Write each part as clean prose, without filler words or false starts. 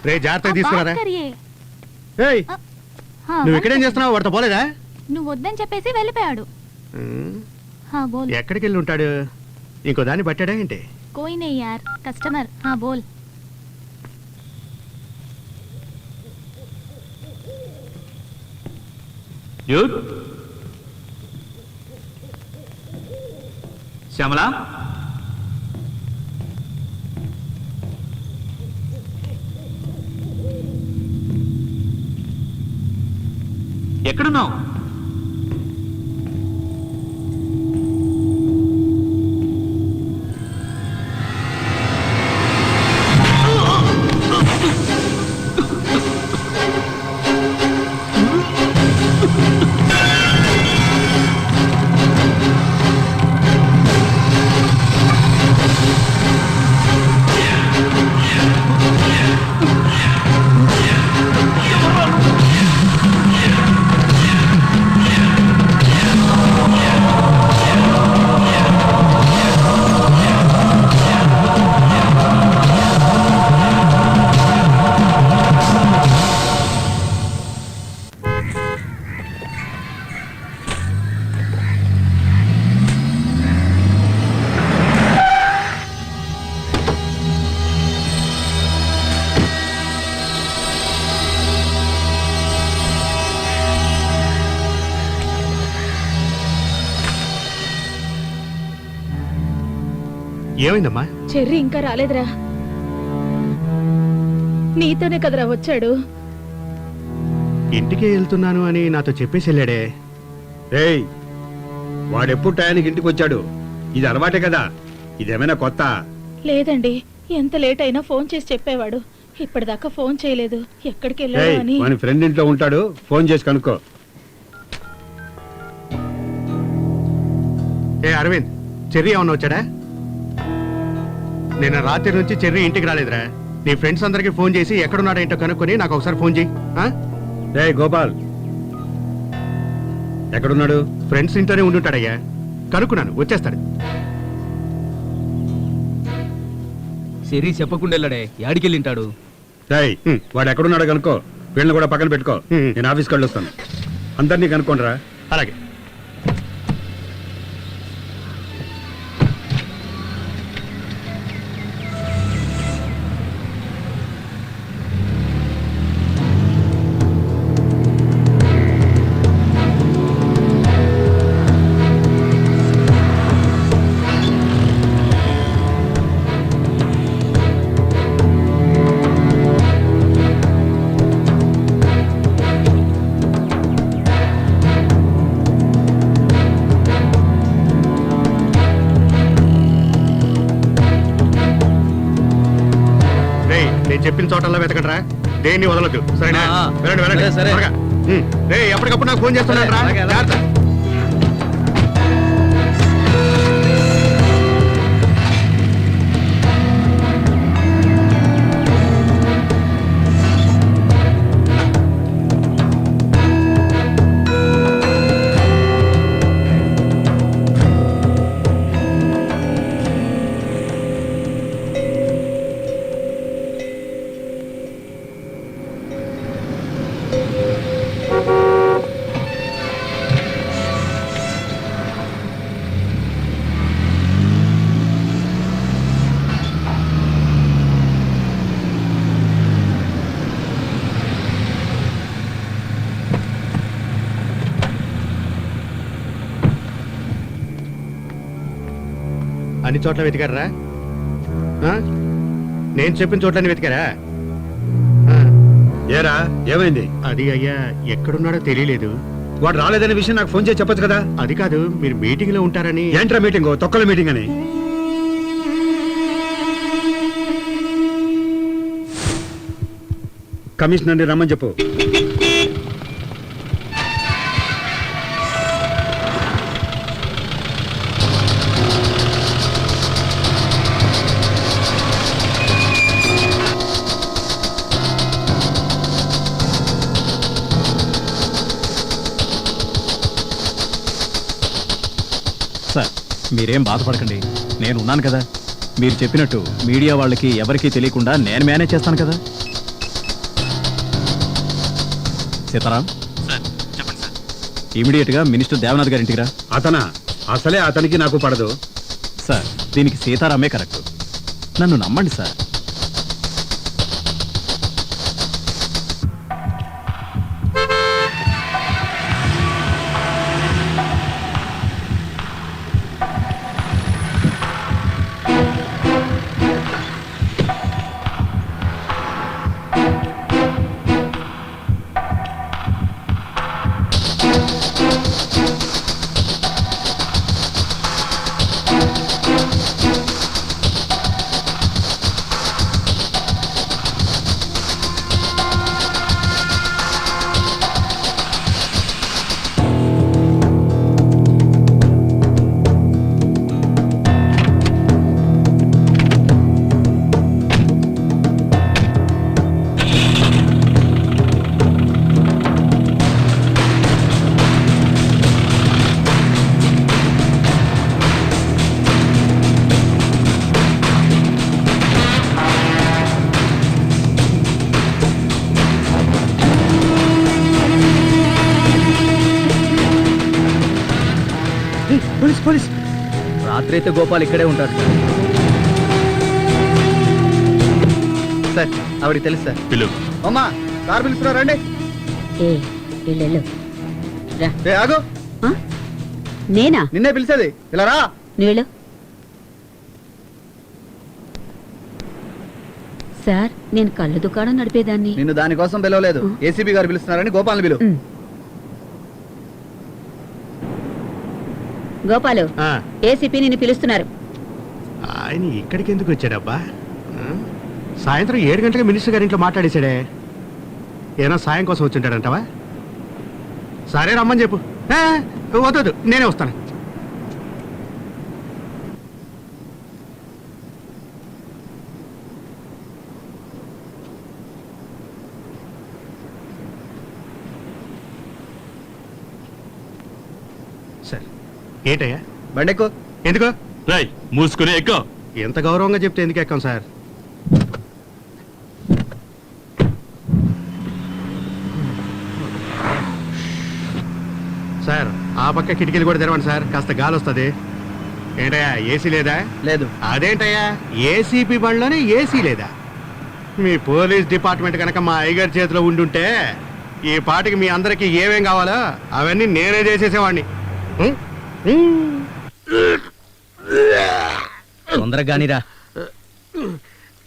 రే జాగ్రత్తగా తీసుకురారా. करिए ఏయ్ हाँ నువ్వు ఇక్కడేం చేస్తున్నావు? వాడితో పోలేదా? నువ్వు వద్దని చెప్పేసి వెళ్ళిపోయాడు. हाँ बोल. ఎక్కడికి వెళ్ళి ఉంటాడు? ఇంకో దాన్ని పట్టాడా ఏంటి? कोई नहीं यार कस्टमर. हाँ बोल. శ్యామలా ఎక్కడున్నావు? ఏమైందమ్మా? చెర్రీ ఇంకా రాలేదురా. నీతోనే కదరా వచ్చాడు. ఇంటికి వెళ్తున్నాను అని నాతో చెప్పేసి వెళ్ళాడే. ఏయ్ వాడెప్పుడు టయానికి ఇంటికి వచ్చాడు? ఇది అలవాటే కదా, ఇదేమైనా కొత్త? లేదండి, ఎంత లేట్ అయినా ఫోన్ చేసి చెప్పేవాడు. ఇప్పటిదాకా ఫోన్ చేయలేదు. ఎక్కడికి వెళ్ళాడు ఏయ్ అని. వాని ఫ్రెండ్ ఇంట్లో ఉంటాడు, ఫోన్ చేసి కనుక్కో. ఏ అరవింద్, చెర్రీ ఏమన్నా వచ్చాడా? నిన్న రాత్రి నుంచి చెర్రీ ఇంటికి రాలేదురా. నీ ఫ్రెండ్స్ అందరికి ఫోన్ చేసి ఎక్కడున్నాడో ఏంటో కనుక్కొని నాకు ఒకసారి ఫోన్ చేయి. ఏయ్ గోపాల్, ఎక్కడున్నాడు? ఫ్రెండ్స్ ఇంట్లోనే ఉండుంటాడయ్యా. కనుక్కున్నాను, వచ్చేస్తాడు. సిరి చెప్పకుండా వెళ్ళాడే, యాడికెళ్ళింటాడు? ఏయ్ వాడు ఎక్కడున్నాడో కనుక్కో. వీళ్ళని కూడా పక్కన పెట్టుకో. నేను ఆఫీస్కి వెళ్ళొస్తాను. అందరినీ కనుక్కోండిరా. అలాగే. నేను చెప్పిన చోటల్లో వెతకండిరా, దేన్ని వదలొద్దు. సరేనా? వెళ్ళండి వెళ్ళండి. సరే. త్వరగా. రేయ్ ఎప్పటికప్పుడు నాకు ఫోన్ చేస్తున్నాను రా. జాగ్రత్త. అన్ని చోట్ల వెతికారా? నేను చెప్పిన చోట్లన్నీ వెతికారా? ఏరా ఏమైంది? అది అయ్యా, ఎక్కడున్నాడో తెలియలేదు. వాడు రాలేదనే విషయం నాకు ఫోన్ చేసి చెప్పొచ్చు కదా. అది కాదు, మీరు మీటింగ్ లో ఉంటారని. ఏంట్రా మీటింగ్? తొక్కల మీటింగ్ అని. కమిషనర్ని రమ్మని చెప్పు. సార్ మీరేం బాధపడకండి, నేను ఉన్నాను కదా. మీరు చెప్పినట్టు మీడియా వాళ్ళకి ఎవరికీ తెలియకుండా నేను మేనేజ్ చేస్తాను కదా. సీతారాం, చెప్పండి సార్. ఇమీడియట్గా మినిస్టర్ దేవనాథ్ గారి ఇంటికి రా. అతనా? అసలే అతనికి నాకు పడదు. సార్, దీనికి సీతారామే కరెక్ట్. నన్ను నమ్మండి సార్. Police police. రాత్రి అయితే గోపాల్ ఇక్కడే ఉంటాడు సార్. ఆవిడకి తెలుసు సార్. పిలు. అమ్మా, కార్ పిలుస్తున్నారు రండి. ఏ ఇల్లెళ్ళు రా. ఏ ఆగు, ఆ? నేనా? నిన్నే పిలిచేది. ఇలా రా. నువ్వు సార్, నేను కళ్ళు దుకాణం నడిపేదాన్ని. నిన్ను దానికోసం పిలవలేదు. ఏసీబీ గారు పిలుస్తున్నారని గోపాల్ని పిలువు. ఉమ్. గోపాలు, ఆ, ఏసీపీ నిన్ను పిలుస్తున్నారు. ఆయన ఇక్కడికి ఎందుకు వచ్చాడబ్బా? ఆ? సాయంత్రం 7 గంటలకు మినిస్టర్ గారి ఇంట్లో మాట్లాడేశాడే. ఏనా సాయం కోసం వచ్చింటాడంటావా? సరే రమ్మని చెప్పు. వద్దు, నేనే వస్తాను. సరే, ఏంటయ్యా? బండెక్కు. ఎందుకు? రై మూసుకుని ఎక్కువ. ఎంత గౌరవంగా చెప్తే ఎందుకు ఎక్కాం సార్? సార్, ఆ పక్క కిటికీలు కూడా తెరవండి సార్, కాస్త గాలి వస్తుంది. ఏంటయ్యా, ఏసీ లేదా? లేదు. అదేంటయ్యా, ఏసీపీ బండ్లోనే ఏసీ లేదా? మీ పోలీస్ డిపార్ట్మెంట్ కనుక మా అయ్యగారి చేతిలో ఉండుంటే ఈ పాటికి మీ అందరికి ఏమేం కావాలో అవన్నీ నేనే చేసేసేవాడిని. తొందరగానిరా.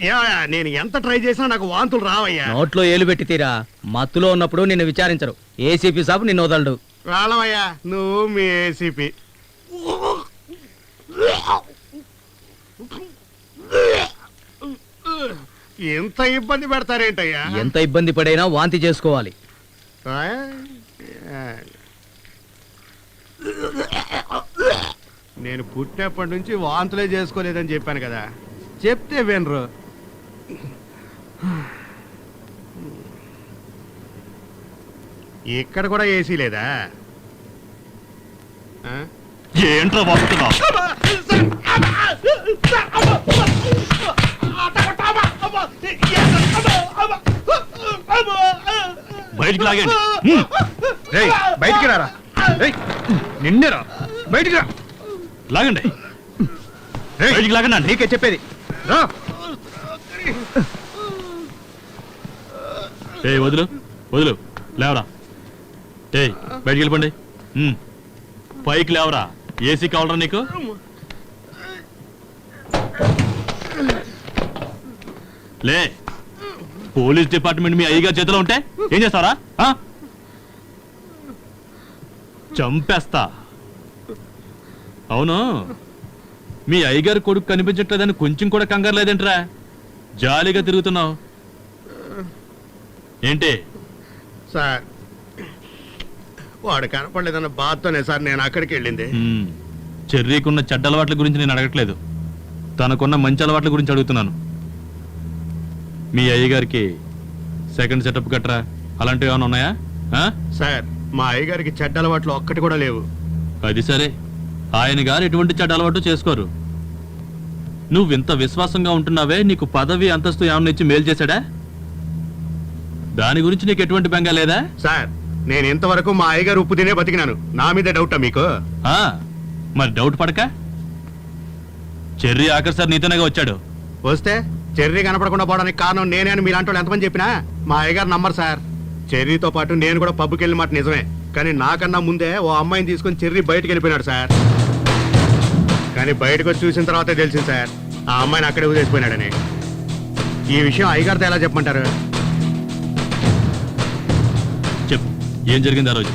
ఏమయ్యా, నేను ఎంత ట్రై చేసినా నాకు వాంతులు రావయ్యా. నోట్లో ఏలు పెట్టి తీరా. మత్తులో ఉన్నప్పుడు నిన్ను విచారించరు. ఏసీపీ సాబు నిన్ను వదలడు. రాలవయ్యా, నువ్వు మీ ఏసీపీ. ఎంత ఇబ్బంది పెడతారేంటయ్యా? ఎంత ఇబ్బంది పడైనా వాంతి చేసుకోవాలి. నేను పుట్టినప్పటి నుంచి వాంతులే చేసుకోలేదని చెప్పాను కదా, చెప్తే వినరు. ఇక్కడ కూడా ఏసీ లేదా? ఏంట్రా వాస్తున్నా? బయటికి లాగండి. రేయ్, బయటికి రారా. రేయ్, నిన్నేరా, బయటికి రా. లాగండి. రేయ్, బయటికి లాగండి. నీకే చెప్పేది, రా. ఏ వదులు వదులు, లేవరా. ఏయ్ బయటికి వెళ్ళిపోండి. పైకి లేవరా. ఏసీ కావాలరా నీకు? లే. పోలీస్ డిపార్ట్మెంట్ మీ అయ్యగారి చేతిలో ఉంటే ఏం చేస్తారా? చంపేస్తా. అవును, మీ అయ్యగారి కొడుకు కనిపించట్లేదని కొంచెం కూడా కంగారు లేదేంట్రా? జాలీగా తిరుగుతున్నావు ఏంటి? సార్, వాడు కనపడలేదన్న బాధతోనే సార్ నేను అక్కడికి వెళ్ళింది. చెర్రీకున్న చెడ్డ అలవాట్ల గురించి నేను అడగట్లేదు, తనకున్న మంచి అలవాట్ల గురించి అడుగుతున్నాను. మీ అయ్యగారికి సెకండ్ సెటప్ గట్రా అలాంటివి ఏమైనా ఉన్నాయా? సార్, మా అయ్యగారికి చెడ్డ అలవాట్లు ఒక్కటి కూడా లేవు. అది సరే, ఆయన గారు ఎటువంటి చెడ్డ అలవాటు చేసుకోరు. నువ్వు ఇంత విశ్వాసంగా ఉంటున్నావే, నీకు పదవి అంతస్తు ఏమన్నా ఇచ్చి మేలు చేశాడా? దాని గురించి నీకు ఎటువంటి బెంగ లేదా? సార్ నేను ఇంతవరకు మా అయ్యగారు ఉప్పు తినే బతికినాను. నా మీద డౌటా మీకు? ఆ, మరి డౌట్ పడక. చెర్రీ ఆఖరిసారి నీతోనేగా వచ్చాడు. వస్తే చెర్రీ కనపడకుండా పోవడానికి కారణం నేనే అని మీలాంటి వాళ్ళు ఎంతమంది చెప్పినా మా అయ్యగారు నమ్మరు సార్. చెర్రీతో పాటు నేను కూడా పబ్కి వెళ్ళిన మాట నిజమే, కానీ నాకన్నా ముందే ఓ అమ్మాయిని తీసుకొని చెర్రీ బయటకు వెళ్ళిపోయినాడు సార్. కానీ బయటకు వచ్చి చూసిన తర్వాతే తెలిసింది సార్ ఆ అమ్మాయిని అక్కడే వదిలేసిపోయినాడని. ఈ విషయం అయ్యగారితో ఎలా చెప్పమంటారు? చెప్పు, ఏం జరిగింది ఆ రోజు?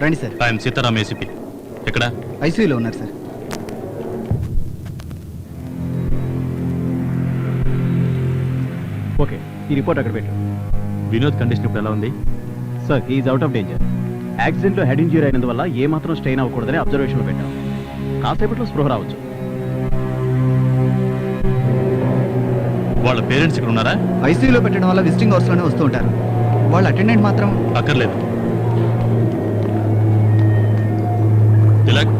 రండి సార్. I'm Sitaram, ACP. ఎక్కడ? ఐసీయూలో ఉన్నారు సార్. ఓకే, ఈ రిపోర్ట్ అక్కడ పెట్టు. వినోద్ కండిషన్ ఇప్పుడు ఎలా ఉంది? Sir is out of danger. యాక్సిడెంట్లో హెడ్ ఇంజ్యూరీ అయినందువల్ల ఏ మాత్రం స్ట్రెయిన్ అవ్వకూడదని అబ్జర్వేషన్లో పెట్టాం. కాసేపట్లో స్పృహ రావచ్చు. వాళ్ళ పేరెంట్స్ ఇక్కడ ఉన్నారా? ఐసీయూలో పెట్టడం వల్ల విజిటింగ్ అవర్స్లోనే వస్తూ ఉంటారు. వాళ్ళ అటెండెంట్ మాత్రం అక్కర్లేదు. తిలక్,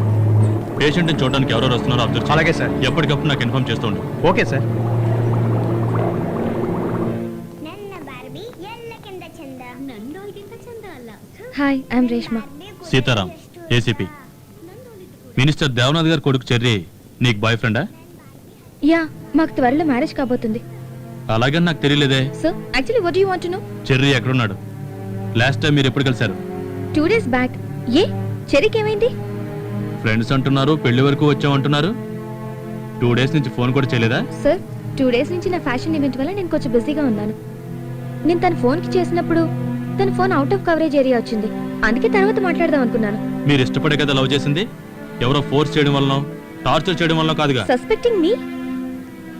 పేషెంట్ని చూడడానికి ఎవరెవరు వస్తున్నారో అబ్జర్వ్ చేయి. అలాగే సార్. ఎప్పటికప్పుడు నాకు ఇన్ఫార్మ్ చేస్తూ ఉండు. Okay sir. Hi, I'm Reshma. Sitaram, ACP. Minister Devanath గారి కొడుకు చెర్రీ నీకు బాయ్ ఫ్రెండా? యా, మాకు త్వరలో మ్యారేజ్ కాబోతుంది. అలాగని నాకు తెలియలేదే. So actually what you want to know? Cherry ఎక్కడున్నాడు? లాస్ట్ టైం మీరు ఎప్పుడు కలిశారు? 2 days బ్యాక్. ఏ చెరికి ఏమైంది? ఫ్రెండ్స్ అంటున్నారు, పెళ్లి వరకు వచ్చామంటున్నారు. 2 days నుంచి ఫోన్ కూడా చేయలేదా? సార్ 2 days నుంచి నా ఫ్యాషన్ ఈవెంట్ వల్ల నేను కొంచెం బిజీగా ఉన్నాను. నేను తన ఫోన్కి చేసినప్పుడు తన phone out of coverage area వచ్చింది. అందుకే తర్వాత మాట్లాడదాం అనుకున్నాను. మీరు ఇష్టపడే కదా లవ్ చేసింది? ఎవరో ఫోర్స్ చేయడం వల్ల, టార్చర్ చేయడం వల్ల కాదుగా. Suspecting me?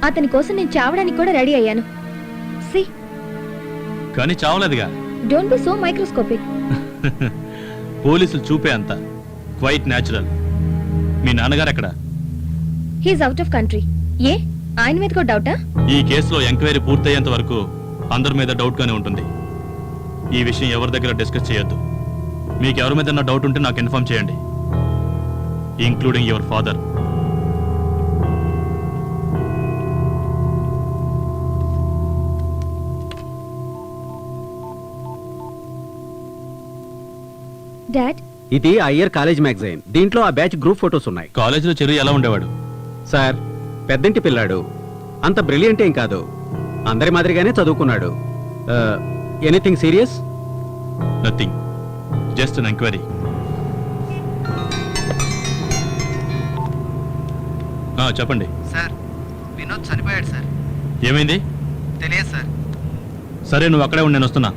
అతని కోసం నేను చావడానికి కూడా రెడీ అయ్యాను. సి, కానీ చావలేదుగా. Don't be so microscopic. పోలీసులు చూపే అంత క్వైట్ న్యాచురల్. మీ నాన్నగారు ఎక్కడ? He's out of country. ఏ ఆయన మీద కూడా డౌటా? ఈ కేసులో ఎంక్వైరీ పూర్తయ్యేంత వరకు అందరి మీద డౌట్ గానే ఉంటుంది. ఈ విషయం ఎవరి దగ్గర డిస్కస్ చేయొద్దు. మీకు ఎవరి మీద డౌట్ ఉంటే నాకు ఇన్ఫార్మ్ చేయండి, ఇంక్లూడింగ్ యువర్ ఫాదర్. డాడ్, ఇది అయ్యర్ కాలేజ్ మ్యాగజైన్. దీంట్లో ఆ బ్యాచ్ గ్రూప్ ఫొటోస్ ఉన్నాయి. కాలేజీలో చెర్రీ ఎలా ఉండేవాడు? సార్, పెద్దంటి పిల్లాడు. అంత బ్రిలియంట్ ఏం కాదు. అందరి మాదిరిగానే చదువుకున్నాడు. Anything serious? Nothing, just an enquiry. చెప్పండి సార్, వినోద్ చనిపోయాడు సార్. ఏమైంది? తెలియదు సార్. సరే, నువ్వు అక్కడే ఉండి నేను వస్తున్నా.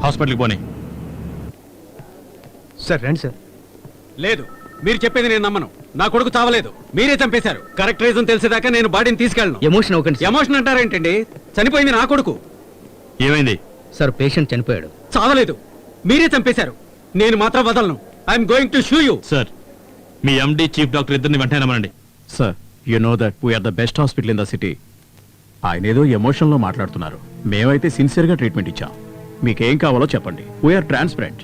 హాస్పిటల్కి పోనీ. సార్ రండి సార్. లేదు, మీరు చెప్పేది నేను నమ్మను. నా కొడుకు చావలేదు, మీరే చంపేశారు. కరెక్ట్ రీజన్ తెలిసేదాకా నేను బాడీని తీసుకెళ్ళను. ఎమోషన్ అవ్వకండి. ఎమోషన్ అంటారేంటండి? చనిపోయింది నా కొడుకు. ఏమైంది? సార్, పేషెంట్ చనిపోయాడు. చావలేదు, మీరే చంపేశారు. నేను మాత్రం వదలను. I'm going to sue you. Sir, మీ ఎండి చీఫ్ డాక్టర్ ఇద్దరిని వెంటనే రమ్మనండి. Sir, you know that we're the best hospital in the city. ఆయన ఏదో ఎమోషన్లో మాట్లాడుతున్నారు. మేమైతే సిన్సియర్గా ట్రీట్మెంట్ ఇచ్చాం. మీకేం కావాలో చెప్పండి. We're transparent.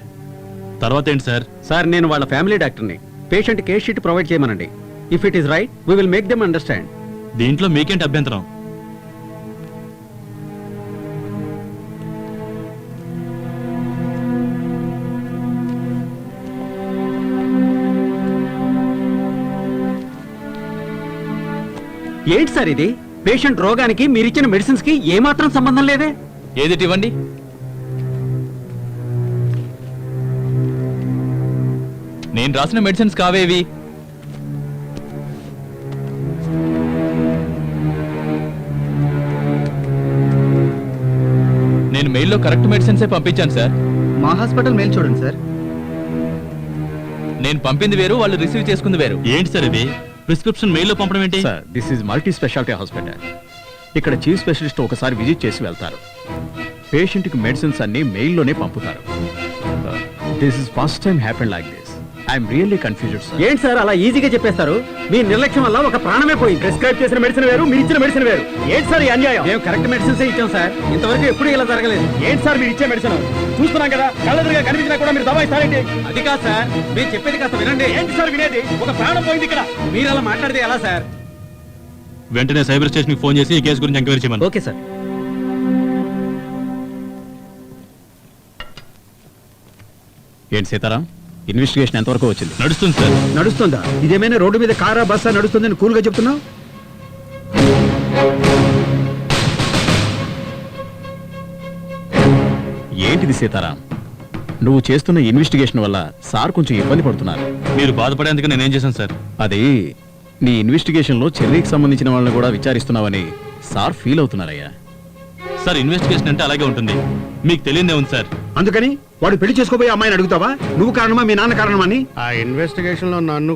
తర్వాత ఏంటి సార్? సార్, నేను వాళ్ళ ఫ్యామిలీ డాక్టర్ని. పేషెంట్ కేస్ షీట్ ప్రొవైడ్ చేయమనండి. If it is right we will make them understand. దీంట్లో మీకేంటి అభ్యంతరం? ఏంటి సార్ ఇది? పేషెంట్ రోగానికి మీరిచ్చిన మెడిసిన్స్ కి ఏమాత్రం సంబంధం లేదే. ఏదిటి ఇవ్వండి. నేను రాసిన మెడిసిన్స్ కావేవి. నేను మెయిల్లో కరెక్ట్ మెడిసిన్సే పంపించాను సార్. మా హాస్పిటల్ మెయిల్ చూడండి సార్. నేను పంపింది వేరు, వాళ్ళు రిసీవ్ చేసుకుంది వేరు. ఏంటి సార్ ఇది? ప్రిస్క్రిప్షన్ మెయిల్లో పంపడం ఏంటి? Sir, this is multi speciality hospital. ఇక్కడ చీఫ్ స్పెషలిస్ట్ ఒకసారి విజిట్ చేసి వెళ్తారు. పేషెంట్కి మెడిసిన్స్ అన్ని మెయిల్లోనే పంపుతారు. This is first time happen like this. I'm really confused sir. ఏంటి సార్ అలా ఈజీగా చెప్పేస్తారు? మీ నిర్లక్ష్యం వల్ల ఒక ప్రాణమే పోయింది. ప్రిస్క్రైబ్ చేసిన మెడిసిన్ వేరు, మీరు ఇచ్చిన మెడిసిన్ వేరు. ఏంటి సార్ ఈ అన్యాయం? మేము కరెక్ట్ మెడిసిన్స్ ఇచ్చాం సార్. ఇంతవరకు ఎప్పుడు ఇలా జరగలేదు. ఏంటి సార్ మీరు ఇచ్చే మెడిసిన్? చూస్తున్నాం కదా, కళ్ళెదురుగా కనిపించినా కూడా మీరు దబాయిస్తారేంటి? అది కాదు సార్, మీరు చెప్పేది కాస్త వినండి. ఏంటి సార్ వినేది? ఒక ప్రాణం పోయింది ఇక్కడ. మీరు అలా మాట్లాడితే ఎలా సార్? వెంటనే సైబర్ స్టేషన్కి ఫోన్ చేసి ఈ కేసు గురించి ఎంక్వైరీ చేయమని. Okay sir. ఏంటి సీతారాం, ఇన్వెస్టిగేషన్ ఎంతవరకు వచ్చింది? నడుస్తుంది సార్. నడుస్తుందా? ఇదేమైనా రోడ్డు మీద కారా బస్సా నడుస్తుందని కూల్గా చెప్తున్నావు? ఏంటిది సీతారాం? నువ్వు చేస్తున్న ఇన్వెస్టిగేషన్ వల్ల సార్ కొంచెం ఇబ్బంది పడుతున్నారు. మీరు బాధపడేందుకు నేనేం చేశాను సార్? అది నీ ఇన్వెస్టిగేషన్లో చెర్రీకి సంబంధించిన వాళ్ళని కూడా విచారిస్తున్నావని సార్ ఫీల్ అవుతున్నారయ్యా. సార్, ఇన్వెస్టిగేషన్ అంటే అలాగే ఉంటుంది. మీకు తెలియదే ఉంది సార్. అందుకని వాడు పెళ్లి చేసుకోబోయే అమ్మాయిని అడుగుతావా? నువ్వు కారణమా మీ నాన్న కారణమా అని? ఆ ఇన్వెస్టిగేషన్ లో నిన్ను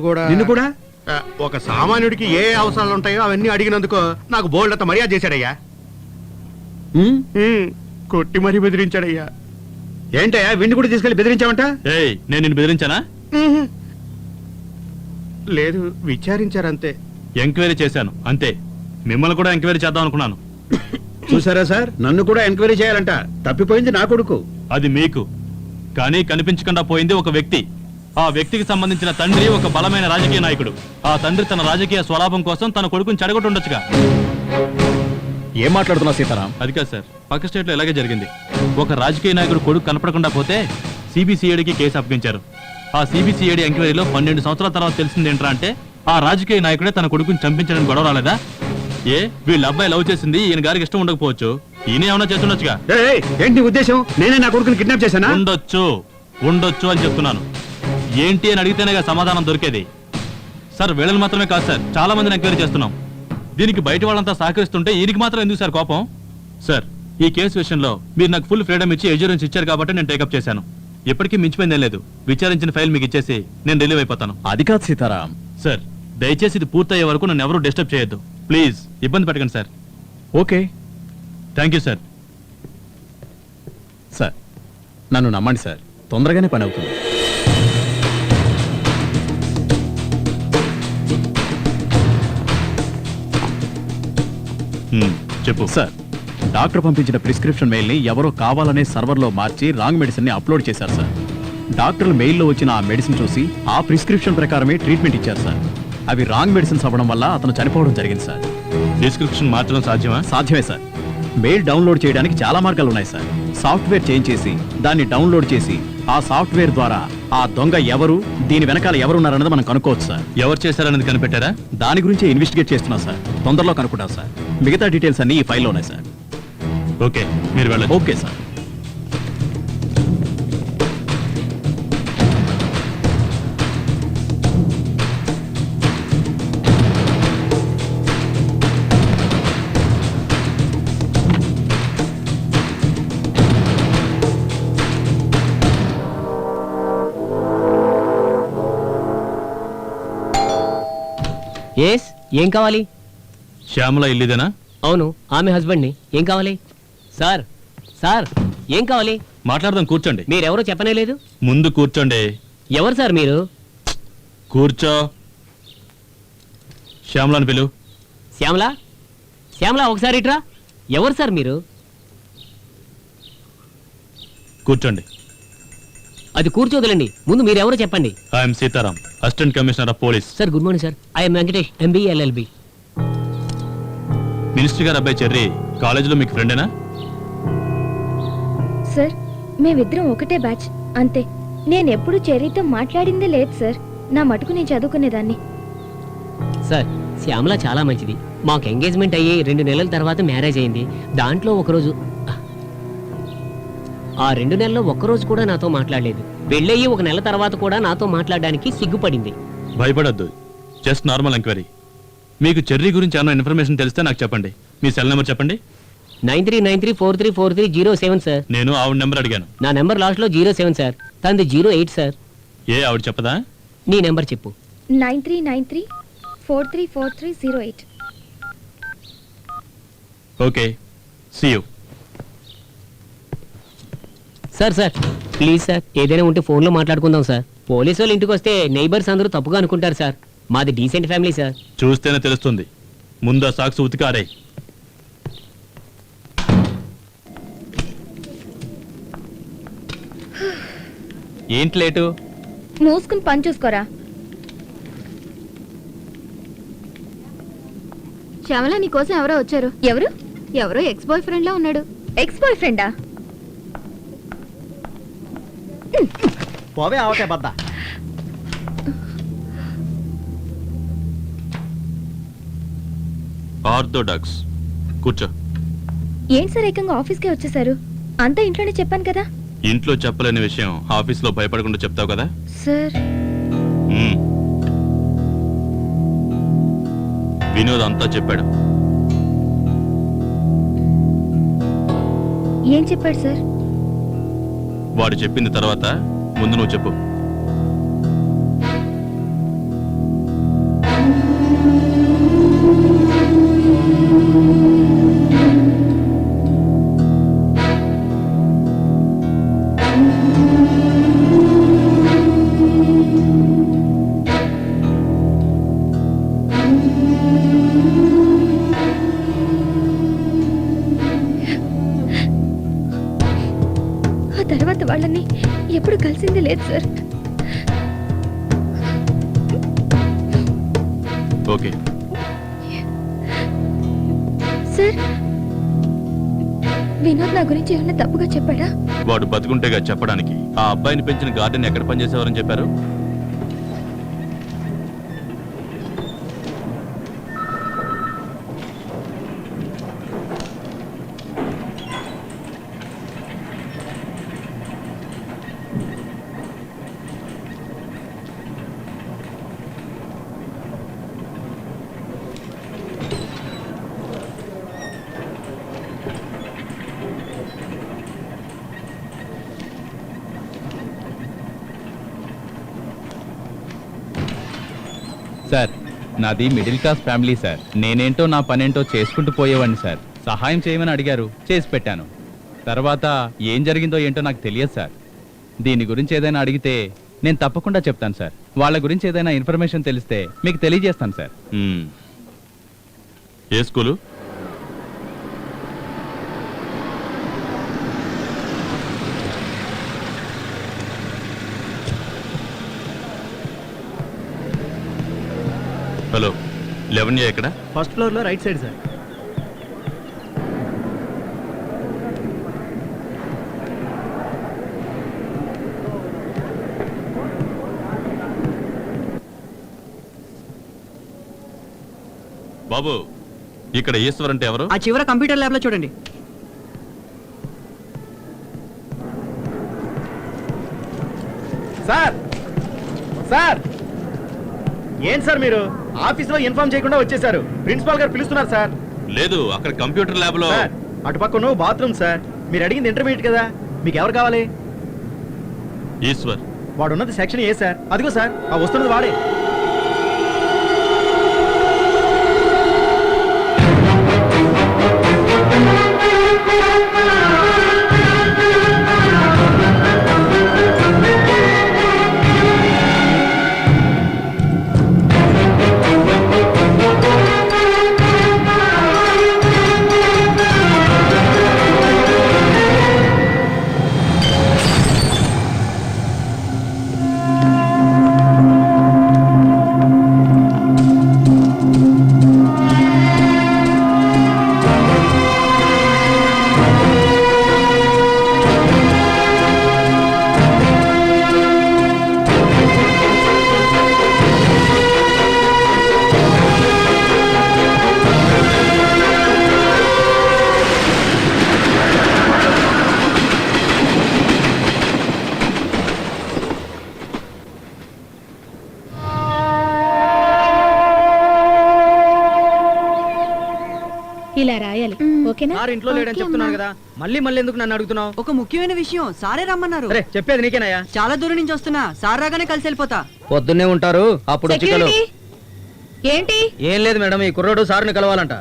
కూడా ఆ, ఒక సామాన్యుడికి ఏ అవసరాలు ఉంటాయో అవన్నీ అడిగినందుకు నాకు బోల్డ్ అంత మర్యాద చేశాడయ్యా. కొట్టి మరీ బెదిరించాడయ్యా. ఏంటయ్యా విండి కూడా తీసుకెళ్లి బెదిరించావంట? ఏయ్, నేను నిన్ను బెదిరించానా? లేదు, విచారించారంతే. ఎంక్వైరీ చేశాను అంతే. మిమ్మల్ని కూడా ఎంక్వైరీ చేద్దాం అనుకున్నాను. చూసారా సార్, నన్ను కూడా ఎంక్వైరీ చేయాలంట. తప్పిపోయింది నా కొడుకు. అది మీకు, కానీ కనిపించకుండా పోయింది ఒక వ్యక్తి. ఆ వ్యక్తికి సంబంధించిన తండ్రి ఒక బలమైన రాజకీయ నాయకుడు. ఆ తండ్రి తన రాజకీయ స్వలాభం కోసం తన కొడుకుని చెడగొట్టి ఉండొచ్చుగా. ఏం మాట్లాడుతున్నావు సీతారాం? అది కాదు సార్, పక్క స్టేట్ లో ఇలాగే జరిగింది. ఒక రాజకీయ నాయకుడు కొడుకు కనపడకుండా పోతే సిబిసిఐడికి కేసు అప్పగించారు. ఆ సిబిసిఐడి ఎంక్వైరీలో 12 సంవత్సరాల తర్వాత తెలిసింది ఏంట్రా అంటే ఆ రాజకీయ నాయకుడే తన కొడుకుని చంపించడానికి గొడవ రాలేదా? ఏ, వీళ్ళ అబ్బాయి లవ్ చేసింది ఈయన గారికి ఇష్టం ఉండకపోవచ్చు, ఈయన ఏమన్నా చేస్తుండొచ్చుగా. ఏంటి నీ ఉద్దేశం? నేనే నా కొడుకుని కిడ్నాప్ చేశానా? ఉండొచ్చు అని చెప్తున్నాను. ఏంటి అని అడిగితేనే సమాధానం దొరికేది. సార్, వీళ్ళని మాత్రమే కాదు సార్, చాలా మందిని ఎంక్వైరీ చేస్తున్నాం. దీనికి బయట వాళ్ళంతా సహకరిస్తుంటే ఈయనకి మాత్రం ఎందుకు సార్ కోపం? సార్, ఈ కేసు విషయంలో మీరు నాకు ఫుల్ ఫ్రీడమ్ ఇచ్చి ఎజ్యూరెన్స్ ఇచ్చారు కాబట్టి నేను టేకప్ చేశాను. ఇప్పటికీ మించిపోయిందేం లేదు. విచారించిన ఫైల్ మీకు ఇచ్చేసి నేను రిలీవ్ అయిపోతాను. అది కాదు సీతారాం. సార్, దయచేసి ఇది పూర్తయ్యే వరకు నన్ను ఎవరూ డిస్టర్బ్ చేయొద్దు ప్లీజ్. ఇబ్బంది పెట్టకండి sir. Okay, thank you sir. Sir నన్ను నమ్మండి సార్, తొందరగానే పని అవుతుంది. చెప్పు సార్, డాక్టర్ పంపించిన ప్రిస్క్రిప్షన్ మెయిల్ని ఎవరో కావాలనే సర్వర్లో మార్చి రాంగ్ మెడిసిన్ని అప్లోడ్ చేశారు సార్. డాక్టర్లు మెయిల్లో వచ్చిన ఆ మెడిసిన్ చూసి ఆ ప్రిస్క్రిప్షన్ ప్రకారమే ట్రీట్మెంట్ ఇచ్చారు సార్. అవి రాంగ్ మెడిసిన్స్ అవ్వడం వల్ల అతను చనిపోవడం జరిగింది సార్. డిస్క్రిప్షన్ మార్చడం సాధ్యమా? సాధ్యమే సార్. మెయిల్ డౌన్లోడ్ చేయడానికి చాలా మార్గాలు ఉన్నాయి సార్. సాఫ్ట్వేర్ చేంజ్ చేసి దాన్ని డౌన్లోడ్ చేసి ఆ సాఫ్ట్వేర్ ద్వారా ఆ దొంగ ఎవరు, దీని వెనకాల ఎవరున్నారన్నది మనం కనుక్కోవచ్చు సార్. ఎవరు చేశారన్నది కనిపెట్టారా? దాని గురించి ఇన్వెస్టిగేట్ చేస్తున్నాం సార్. తొందరలో కనుక్కుంటాం సార్. మిగతా డీటెయిల్స్ అన్ని ఈ ఫైల్లో ఉన్నాయి సార్. ఓకే, మీరు వెళ్ళండి. Okay sir. ఏం కావాలి? శ్యామల ఇల్లుదేనా? అవును, ఆమె హస్బెండ్ని. ఏం కావాలి? సార్ సార్ ఏం కావాలి? మాట్లాడదాం, కూర్చోండి. మీరెవరో చెప్పనే లేదు. ముందు కూర్చోండి. ఎవరు సార్ మీరు? కూర్చో. శ్యామలని పిలు. శ్యామల, శ్యామల ఒకసారి ఇట్రా. ఎవరు సార్ మీరు? కూర్చోండి. అది కూర్చోదులండి, ముందు మీరెవరో చెప్పండి. I'm Sitaram, assistant commissioner of police. Sir good morning sir. I'm Venkatesh, MBA LLB. Minister గారు అబ్బాయి చెర్రీ కాలేజీలో మీకు ఫ్రెండేనా? సార్, మేమిద్దరం ఒకటే బ్యాచ్ అంతే. నేనెప్పుడు చెర్రీతో మాట్లాడిందే లేదు సార్. నా మటుకు నేను చదువుకునేదాన్ని. సార్ శ్యామల చాలా మంచిది. మాకు ఎంగేజ్మెంట్ అయ్యి 2 నెలల తర్వాత మ్యారేజ్ అయింది. దాంట్లో ఒకరోజు ఆ 2 నెలల్లో ఒక్కరోజు కూడా నాతో మాట్లాడలేదు. పెళ్ళయ్యి 1 నెల తర్వాత కూడా నాతో మాట్లాడడానికి సిగ్గుపడింది. భయపడొద్దు, జస్ట్ నార్మల్ ఎంక్వైరీ. మీకు చెర్రీ గురించి ఏమైనా ఇన్ఫర్మేషన్ తెలిస్తే నాకు చెప్పండి. మీ సెల్ నెంబర్ చెప్పండి. 9393434307 సార్. నేను ఆవిడ నెంబర్ అడిగాను. నా నెంబర్ లాస్ట్లో 07 సార్. తనది 08 సార్. ఏ ఆవిడ చెప్పదా? నీ నెంబర్ చెప్పు. 9393434308. Okay, see you. Sir please sir, ఏదైనా ఉంటే ఫోన్లో మాట్లాడుకుందాం సార్. పోలీసు వాళ్ళు ఇంటికి వస్తే నైబర్స్ అందరూ తప్పుగా అనుకుంటారు సార్. మాది డీసెంట్ ఫ్యామిలీ సార్. చూస్తేనే తెలుస్తుంది. ముందు ఆ సాక్స్ ఉతికారే. ఏంటి లేటు? మూసుకుని పని చూసుకోరా. శ్యామల, నీ కోసం ఎవరో వచ్చారు. ఎవరో ఎక్స్ బాయ్ ఫ్రెండ్ లా ఉన్నాడు. ఎక్స్ బాయ్ ఫ్రెండా? పోవే ఆవకాయ బద్ద. ఆర్థోడాక్స్. కూర్చో. ఏంటి సార్ ఏకంగా ఆఫీస్కే వచ్చేసారు? అంతా ఇంట్లోనే చెప్పాను కదా. ఇంట్లో చెప్పలేని విషయం ఆఫీస్లో భయపడకుండా చెప్తావు కదా. సార్, వినోద్ అంతా చెప్పాడు. ఏం చెప్పాడు సార్? వాడు చెప్పింది తర్వాత ముందు నువ్వు చెప్పు. ఆ తర్వాత వాళ్ళని ఎప్పుడు కలిసింది లేదు సార్. ఓకే సార్, వినోద్ నా గురించి ఏమన్నా తప్పుగా చెప్పాడా? వాడు బతుకుంటేగా చెప్పడానికి. ఆ అబ్బాయిని పెంచిన గార్డెన్ ఎక్కడ పనిచేసేవారని చెప్పారు? సార్, నాది మిడిల్ క్లాస్ ఫ్యామిలీ సార్. నేనేంటో నా పనేంటో చేసుకుంటూ పోయేవాడిని సార్. సహాయం చేయమని అడిగారు, చేసి పెట్టాను. తర్వాత ఏం జరిగిందో ఏంటో నాకు తెలియదు సార్. దీని గురించి ఏదైనా అడిగితే నేను తప్పకుండా చెప్తాను సార్. వాళ్ళ గురించి ఏదైనా ఇన్ఫర్మేషన్ తెలిస్తే మీకు తెలియజేస్తాను సార్. ఏ స్కూలు? హలో, 11A ఎక్కడ? ఫస్ట్ ఫ్లోర్ లో రైట్ సైడ్ సార్. బాబు, ఇక్కడ ఈశ్వర్ అంటే ఎవరు? ఆ చివర కంప్యూటర్ ల్యాబ్ లో చూడండి. సార్ ఏంటి సార్ మీరు ఆఫీసులో ఇన్ఫార్మ్ చేయకుండా వచ్చేసారు? ప్రిన్సిపాల్ గారు పిలుస్తున్నారు సార్. లేదు, అక్కడ కంప్యూటర్ ల్యాబ్ లో. సార్, అటుపక్కన బాత్రూమ్ సార్. మీరు అడిగింది ఇంటర్మీడియట్ కదా, మీకు ఎవరు కావాలి? ఈశ్వర్. వాడు ఉన్నది సెక్షన్ ఏ సార్. అదిగో సార్, ఆ వస్తున్నది వాడే. ఇలా రాయాలి ఓకేనా? సార్ ఇంట్లో లేడని చెప్తున్నాను కదా, మళ్ళీ మళ్ళీ ఎందుకు నన్ను అడుగుతున్నావు? ఒక ముఖ్యమైన విషయం సారే రమ్మన్నారు. అరే చెప్పేది నీకేనయ్యా. చాలా దూరం నుంచి వస్తున్నా, సార్ రాగానే కలిసి వెళ్ళిపోతా. పొద్దున్నే ఉంటారు, అప్పుడు వచ్చి కలు. సెక్యూరిటీ ఏంటి? ఏం లేదు మేడం, ఈ కుర్రోడు సార్ని కలవాలంట.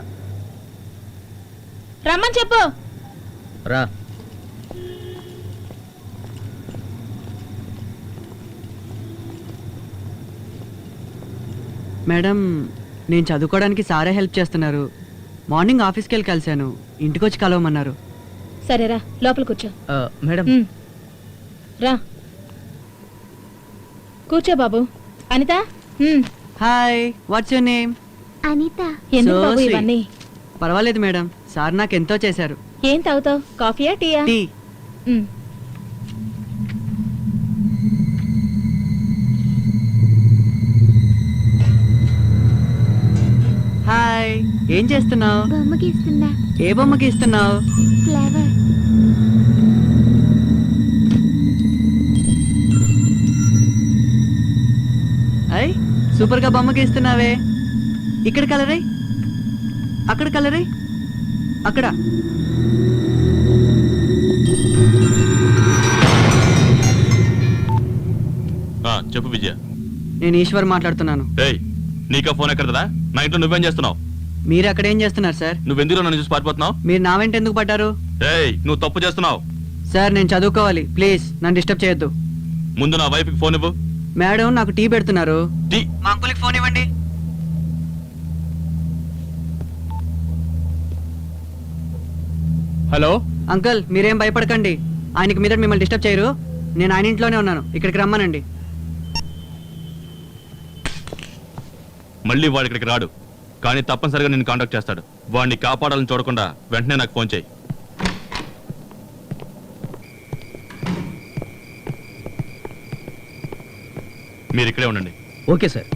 రమ్మని చెప్పు. రా. మేడం, నేను చదువుకోవడానికి సారే హెల్ప్ చేస్తున్నారు. మార్నింగ్ ఆఫీస్కి వెళ్ళి కలిశాను, ఇంటికి వచ్చి కలవమన్నారు. సరేరా లోపల కూర్చో. Madam um. రా కూర్చో బాబు. Anitha hi, what's your name? Anitha. ఎందుకు So బాబు sweet. ఇవన్నీ? పర్వాలేదు మేడం, సార్ నాకు ఎంతో చేశారు. ఏం తాగుతావు? కాఫీయా టీయా? టీ. ఉమ్. హాయ్, ఏం చేస్తున్నావు? బొమ్మ గీస్తున్నా. ఏ బొమ్మ గీస్తున్నావు? ఫ్లవర్. అయ్, సూపర్ గా బొమ్మ గీస్తున్నావే. ఇక్కడ కలర్ అయ్యి, అక్కడ కలర్ అయ్యి, అక్కడ. చెప్పు విజయ. నేను ఈశ్వర్ మాట్లాడుతున్నాను. ఏయ్, నీకా ఫోన్ ఎక్కడదా? నా ఇంట్లో నువ్వేం చేస్తున్నావు? మీరు అక్కడ ఏం చేస్తున్నారు సార్? నువ్వెందుకు నన్ను చూసి పారిపోతున్నావు? మీరు నా వెంట ఎందుకు పడ్డారు? ఏయ్, నువ్వు తప్పు చేస్తున్నావు. సార్, నేను చదువుకోవాలి, ప్లీజ్ నన్ను డిస్టర్బ్ చేయొద్దు. ముందు నా వైఫ్కి ఫోన్ ఇవ్వు. మేడం నాకు టీ పెడుతున్నారు. టీ? మా అంకుల్కి ఫోన్ ఇవ్వండి. హలో అంకుల్, మీరేం భయపడకండి, ఆయనకి మీద మిమ్మల్ని డిస్టర్బ్ చేయరు. నేను ఆయన ఇంట్లోనే ఉన్నాను, ఇక్కడికి రమ్మనండి. మళ్ళీ వాడు ఇక్కడికి రాడు, కానీ తప్పనిసరిగా నేను కాంటాక్ట్ చేస్తాడు. వాడిని కాపాడాలని చూడకుండా వెంటనే నాకు ఫోన్ చేయి. మీరు ఇక్కడే ఉండండి. Okay sir.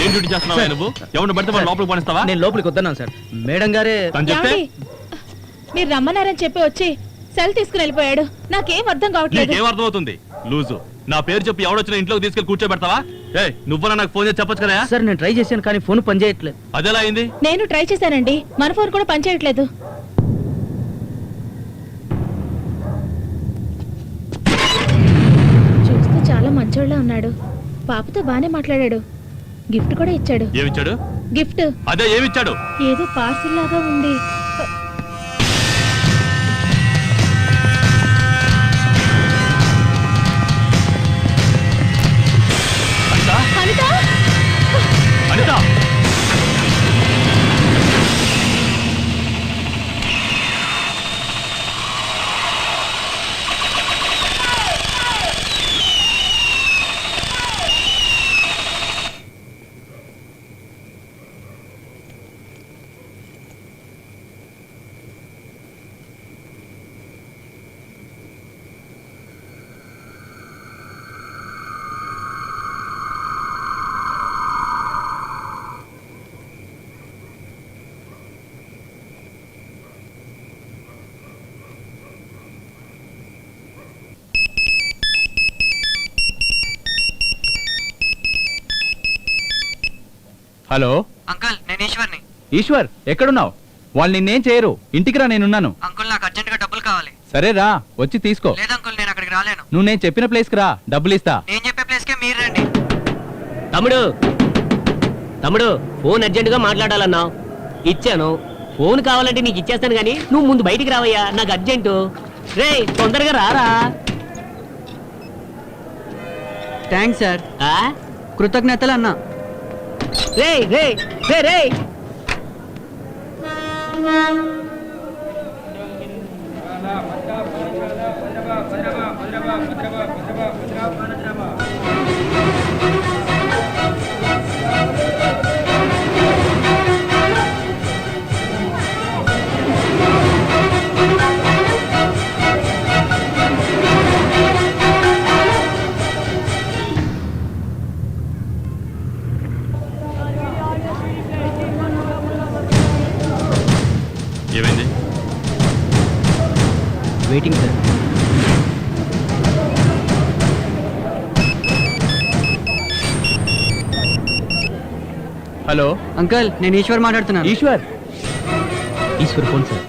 ఏం డ్యూటీ చేస్తున్నావా నువ్వు? ఎవరిని పడితే వాడిని లోపలికి పనిస్తావా? నేను లోపలికి వద్దన్నాను సార్, మేడం గారే. తను చెప్తే ఏమండి? మీరు రమ్మన్నారని చెప్పి వచ్చి సెల్ తీసుకుని వెళ్ళిపోయాడు. నాకేం అర్థం కావట్లేదు. నీకేం అర్థం అవుతుంది? లూజు. నా పేరు చెప్పి ఎవడొచ్చినా ఇంట్లోకి తీసుకెళ్లి కూర్చోబెడతావా? ఏ, నువ్వన్నా నాకు ఫోన్ చేసి చెప్పొచ్చు కదా? సార్ నేను ట్రై చేశాను కానీ ఫోన్ పనిచేయట్లేదు. అదెలా అయింది? నేను ట్రై చేశానండి, మన ఫోన్ కూడా పనిచేయట్లేదు. చూస్తే చాలా మంచోళ్ళ ఉన్నాడు. పాపతో బానే మాట్లాడాడు, గిఫ్ట్ కూడా ఇచ్చాడు. ఏమిచ్చాడు? గిఫ్ట్ అదే ఏమిచ్చాడు? ఏదో పార్సిల్ లాగా ఉంది. అనిత? అనిత! అనిత! హలో అంకుల్, నేను ఈశ్వర్ని. ఈశ్వర్, ఎక్కడున్నావు? వాళ్ళు నిన్నేం చేయరు, ఇంటికి రా, నేనున్నాను. అంకుల్, నాకు అర్జెంట్ గా డబ్బులు కావాలి. సరే రా, వచ్చి తీసుకో. లేదు అంకుల్, నేను అక్కడికి రాలేను. నువ్వు నేను చెప్పిన ప్లేస్కి రా, డబ్బులు ఇస్తా. నేను చెప్పే ప్లేస్ కే మీరు రండి. తమ్ముడు తమ్ముడు ఫోన్ అర్జెంటుగా మాట్లాడాలన్నావు, ఇచ్చాను. ఫోన్ కావాలంటే నీకు ఇచ్చేస్తాను కానీ నువ్వు ముందు బయటికి రావయ్యా, నాకు అర్జెంటు. రే తొందరగా రారా. Thanks sir. ఆ? కృతజ్ఞతలు అన్నా. రే రే రే రే ఏమైంది? Waiting sir. హలో అంకుల్ నేను ఈశ్వర్ మాట్లాడుతున్నాను. Eshwar, Eshwar phone sir.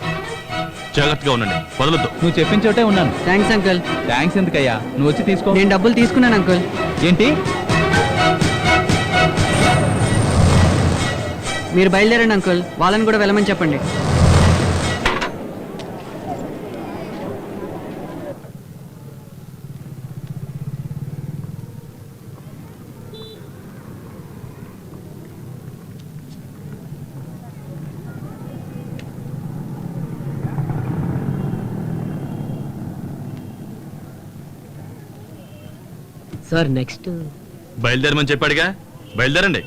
జాగ్రత్తగా ఉండండి, వదలొద్దు. నువ్వు చెప్పిన చోటే ఉన్నాను. Thanks uncle. థ్యాంక్స్ ఎందుకయ్యా, నువ్వు వచ్చి తీసుకో. నేను డబ్బులు తీసుకున్నాను అంకుల్. ఏంటి? మీరు బయలుదేరండి అంకుల్, వాళ్ళని కూడా వెళ్ళమని చెప్పండి. సార్ నెక్స్ట్ బయలుదేరమని చెప్పాడుగా, బయలుదేరండి.